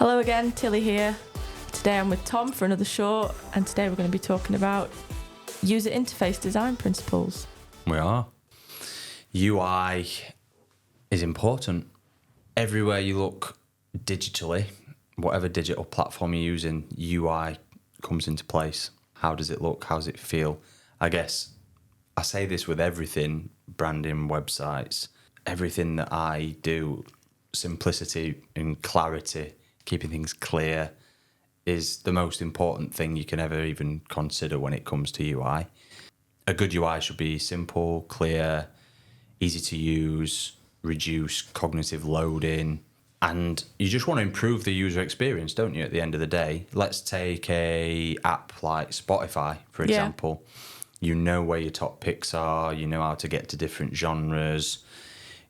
Hello again, Tilly here. Today I'm with Tom for another short, and today we're going to be talking about user interface design principles. We are. UI is important. Everywhere you look digitally, whatever digital platform you're using, UI comes into place. How does it look? How does it feel? I guess I say this with everything, branding, websites, everything that I do, simplicity and clarity, keeping things clear is the most important thing you can ever even consider when it comes to UI. A good UI should be simple, clear, easy to use, reduce cognitive loading, and you just want to improve the user experience, don't you, at the end of the day? Let's take a app like Spotify, for example. You know where your top picks are, you know how to get to different genres,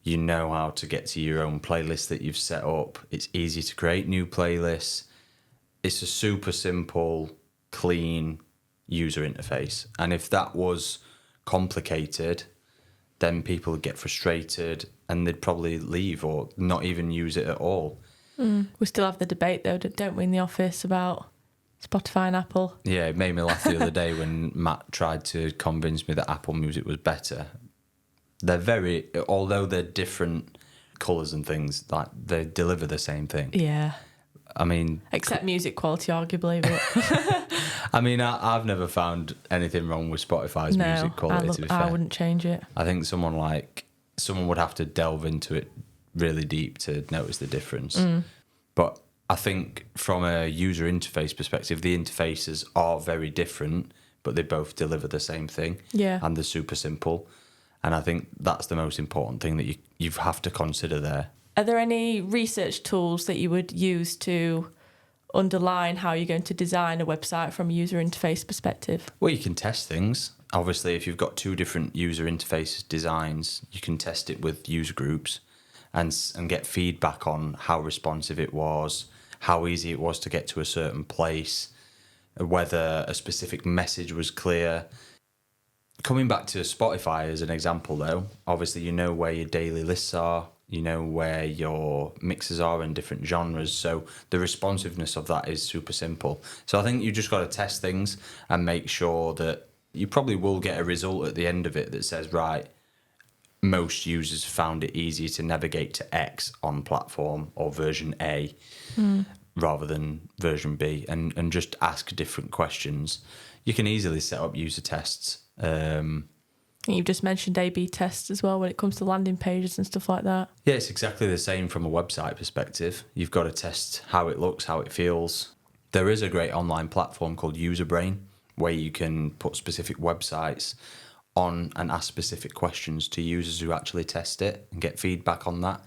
you know how to get to your own playlist that you've set up. It's easy to create new playlists. It's a super simple, clean user interface. And if that was complicated, then people would get frustrated and they'd probably leave or not even use it at all. We still have the debate, though, don't we, in the office about Spotify and Apple? Yeah, it made me laugh the other day when Matt tried to convince me that Apple Music was better. Although they're different colours and things, like they deliver the same thing. Yeah. I mean... Except music quality, arguably. But I mean, I've never found anything wrong with Spotify's music quality, to be fair. I wouldn't change it. I think someone would have to delve into it really deep to notice the difference. But I think from a user interface perspective, the interfaces are very different, but they both deliver the same thing. Yeah. And they're super simple. And I think that's the most important thing that you have to consider there. Are there any research tools that you would use to underline how you're going to design a website from a user interface perspective? Well, you can test things. Obviously, if you've got two different user interface designs, you can test it with user groups and get feedback on how responsive it was, how easy it was to get to a certain place, whether a specific message was clear. Coming back to Spotify as an example, though, obviously you know where your daily lists are, you know where your mixes are in different genres, so the responsiveness of that is super simple. So I think you just got to test things and make sure that you probably will get a result at the end of it that says, right, most users found it easier to navigate to X on platform or version A rather than version B, and just ask different questions. You can easily set up user tests. You've just mentioned A/B tests as well when it comes to landing pages and stuff like that. Yeah, it's exactly the same from a website perspective. You've got to test how it looks, how it feels. There is a great online platform called UserBrain where you can put specific websites on and ask specific questions to users who actually test it and get feedback on that.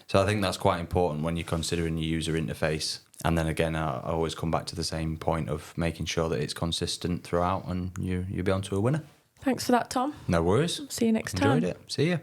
So I think that's quite important when you're considering your user interface. And then again, I always come back to the same point of making sure that it's consistent throughout and you'll be on to a winner. Thanks for that, Tom. No worries. See you next time. Enjoyed it. See you.